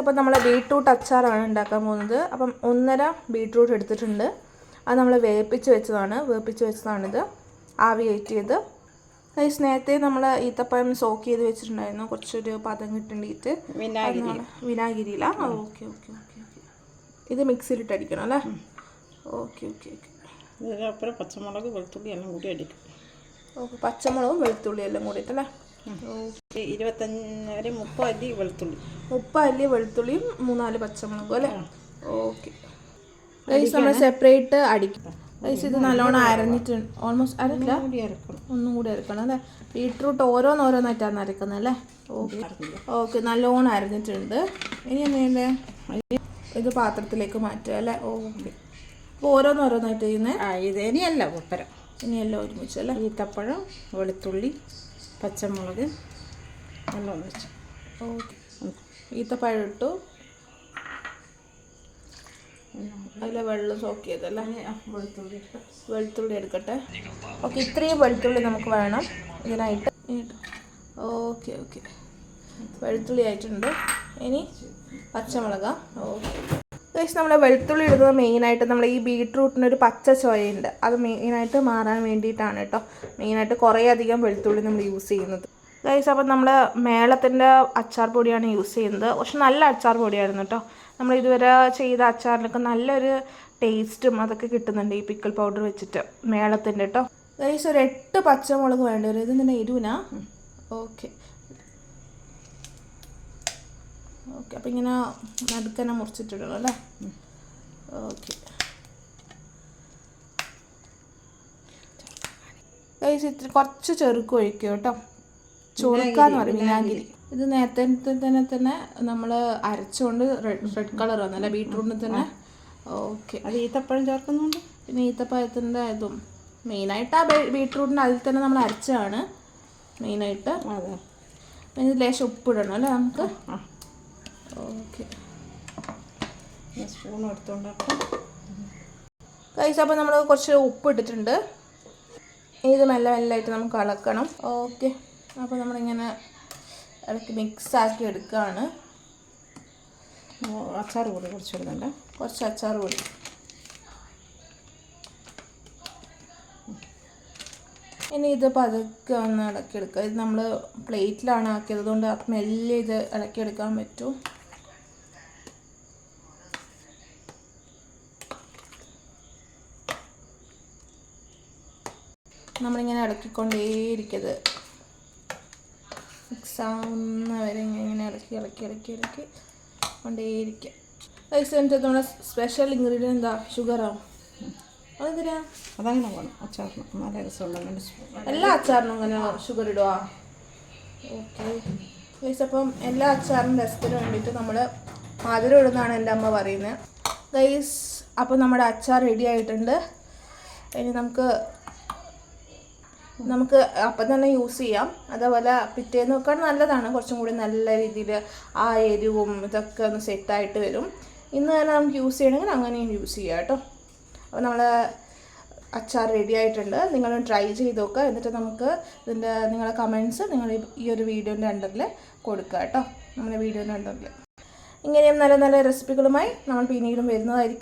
അപ്പോൾ നമ്മൾ ബീട്രൂട്ട് അച്ചാറാണ് ഉണ്ടാക്കാൻ പോകുന്നത്. അപ്പം 1.5 ബീട്രൂട്ട് എടുത്തിട്ടുണ്ട്. അത് നമ്മൾ വേപ്പിച്ച് വെച്ചതാണിത്, ആവി കയറ്റിയത്. നേരത്തെ നമ്മൾ ഈത്തപ്പഴം സോക്ക് ചെയ്ത് വെച്ചിട്ടുണ്ടായിരുന്നു, കുറച്ചൊരു പദം കിട്ടേണ്ടിയിട്ട് വിനാഗിരിയിലാണ്. Okay okay okay okay. ഇത് മിക്സിയിലിട്ട് അടിക്കണം അല്ലേ? Okay okay okay. ഇതിനപ്പുറം പച്ചമുളക് വെളുത്തുള്ളി എല്ലാം കൂടി അടിക്കും. ഓക്കെ, പച്ചമുളകും വെളുത്തുള്ളി എല്ലാം കൂടിയിട്ടല്ലേ? ഓക്കെ. 30 അല്ലി വെളുത്തുള്ളി, 30 അല്ലി വെളുത്തുള്ളിയും 3-4 പച്ചമുളകും അല്ലേ? ഓക്കെ. നമ്മൾ സെപ്പറേറ്റ് അടിക്കും. ഇത് നല്ലോണം അരഞ്ഞിട്ടുണ്ട്. ഓൾമോസ്റ്റ് അരക്കില്ല, ഒന്നും കൂടി അരക്കണം അല്ലേ? ബീട്രൂട്ട് ഓരോന്നായിട്ടാണ് അരക്കുന്നത് അല്ലേ? Okay okay. നല്ലോണം അരഞ്ഞിട്ടുണ്ട്. ഇനി എന്താ ചെയ്യണ്ടേ? ഇത് പാത്രത്തിലേക്ക് മാറ്റുക അല്ലേ? ഓക്കെ. അപ്പോൾ ഓരോന്നായിട്ട് ചെയ്യുന്നത് ഇനിയല്ല ഉപ്പരം, ഇനിയെല്ലാം ഒരുമിച്ച് അല്ലേ? ഈത്തപ്പഴം, വെളുത്തുള്ളി, പച്ചമുളക് എല്ലാം ഒന്നിച്ച്. ഓക്കെ. ഈത്തപ്പഴം ഇട്ടു, അതിൽ വെള്ളം സോക്ക് ചെയ്തല്ലേ? വെളുത്തുള്ളി എടുക്കട്ടെ. ഓക്കെ, ഇത്രയും വെളുത്തുള്ളി നമുക്ക് വേണം ഇതിനായിട്ട്. ഓക്കെ ഓക്കെ, വെളുത്തുള്ളി ആയിട്ടുണ്ട്. ഇനി പച്ചമുളക്. ഓക്കെ ഗൈസ്, നമ്മൾ വെളുത്തുള്ളി ഇടുന്നത് മെയിനായിട്ട് നമ്മൾ ഈ ബീട്രൂട്ടിനൊരു പച്ച ചൊയയുണ്ട്, അത് മെയിനായിട്ട് മാറാൻ വേണ്ടിയിട്ടാണ് കേട്ടോ. മെയിനായിട്ട് കുറേ അധികം വെളുത്തുള്ളി നമ്മൾ യൂസ് ചെയ്യുന്നത് ഗൈസ്. അപ്പം നമ്മൾ മേളത്തിൻ്റെ അച്ചാർ പൊടിയാണ് യൂസ് ചെയ്യുന്നത്. പക്ഷെ നല്ല അച്ചാർ പൊടിയായിരുന്നു കേട്ടോ. നമ്മൾ ഇതുവരെ ചെയ്ത അച്ചാറിനൊക്കെ നല്ലൊരു ടേസ്റ്റും അതൊക്കെ കിട്ടുന്നുണ്ട് ഈ പിക്കിൾ പൗഡർ വെച്ചിട്ട്, മേളത്തിൻ്റെ കേട്ടോ. ഗൈസ്, ഒരു 8 പച്ചമുളക് വേണ്ടി വരും. ഇത് നിന്നെ എരിവിനാ? Okay okay. അപ്പം ഇങ്ങനെ നടുക്കനെ മുറിച്ചിട്ടിടണം അല്ലേ? ഓക്കെ ഗൈസ്, ഇത്തിരി കുറച്ച് ചെറുക്ക് ഒഴിക്കുക കേട്ടോ. ചൊറുക്കാന്ന് പറയും, വിനാഗിരി. ഇത് നേരത്തെ തന്നെ നമ്മൾ അരച്ചുകൊണ്ട് റെഡ് കളർ വന്നല്ലേ ബീട്രൂട്ടിന് തന്നെ? ഓക്കെ. അത് ഈത്തപ്പഴം ചേർക്കുന്നുണ്ട്. പിന്നെ ഈത്തപ്പഴത്തിൻ്റെ ഇതും മെയിനായിട്ട് ആ ബീട്രൂട്ടിൻ്റെ അതിൽ തന്നെ നമ്മൾ അരച്ചാണ് മെയിനായിട്ട്. അതെ. പിന്നെ ലേശം ഉപ്പിടണം അല്ലേ നമുക്ക്? ഓക്കെ. സ്പൂൺ എടുത്തുകൊണ്ടാക്കാം ഗൈസ്. അപ്പോൾ നമ്മൾ കുറച്ച് ഉപ്പ് ഇട്ടിട്ടുണ്ട്. ഇത് മെല്ലമായിട്ട് നമുക്ക് ഇളക്കണം. ഓക്കെ. അപ്പോൾ നമ്മളിങ്ങനെ ഇളക്കി മിക്സാക്കി എടുക്കുകയാണ്. അച്ചാർ പൊടി കുറച്ച് ഇടുന്നുണ്ട്, കുറച്ച് അച്ചാർ പൊടി. ഇനി ഇത് പതുക്കെ ഒന്ന് ഇളക്കിയെടുക്കുക. ഇത് നമ്മൾ പ്ലേറ്റിലാണ് ആക്കിയത്, അതുകൊണ്ട് മെല്ലെ ഇത് ഇളക്കിയെടുക്കാൻ പറ്റും. നമ്മളിങ്ങനെ ഇളക്കിക്കൊണ്ടേയിരിക്കത് മിക്സ് ആവുന്ന വരെ ഇങ്ങനെ ഇളക്കി കൊണ്ടേയിരിക്കുക. റൈസ് എന്നിട്ട് നമ്മുടെ സ്പെഷ്യൽ ഇൻഗ്രീഡിയൻ്റ് എന്താ? ഷുഗറാണ്. അതെന്തിനാ? അതങ്ങനെ വേണം അച്ചാറിന്, നല്ല രസമുള്ള. എല്ലാ അച്ചാറിനും അങ്ങനെ ഷുഗർ ഇടുക? Okay guys. അപ്പം എല്ലാ അച്ചാറിനും രസത്തിന് വേണ്ടിയിട്ട് നമ്മൾ മധുരം ഇടുന്നതാണ് എൻ്റെ അമ്മ പറയുന്നത് ഗൈസ്. അപ്പോൾ നമ്മുടെ അച്ചാർ റെഡി ആയിട്ടുണ്ട്. ഇനി നമുക്ക് അപ്പം തന്നെ യൂസ് ചെയ്യാം. അതേപോലെ പിറ്റേന്ന് വെക്കാൻ നല്ലതാണ്, കുറച്ചും കൂടി നല്ല രീതിയിൽ ആ എരിവും ഇതൊക്കെ ഒന്ന് സെറ്റായിട്ട് വരും. ഇന്ന് തന്നെ നമുക്ക് യൂസ് ചെയ്യണമെങ്കിൽ അങ്ങനെയും യൂസ് ചെയ്യാം കേട്ടോ. അപ്പോൾ നമ്മൾ അച്ചാർ റെഡി ആയിട്ടുണ്ട്. നിങ്ങളും ട്രൈ ചെയ്ത് നോക്കുക. എന്നിട്ട് നമുക്ക് നിങ്ങളുടെ കമൻറ്റ്സ് നിങ്ങൾ ഈ ഒരു വീഡിയോൻ്റെ അണ്ടറിൽ കൊടുക്കുക കേട്ടോ. നമ്മുടെ വീഡിയോൻ്റെ അണ്ടറിൽ ഇങ്ങനെയും നല്ല നല്ല റെസിപ്പികളുമായി നമ്മൾ പിന്നീടും വരുന്നതായിരിക്കും.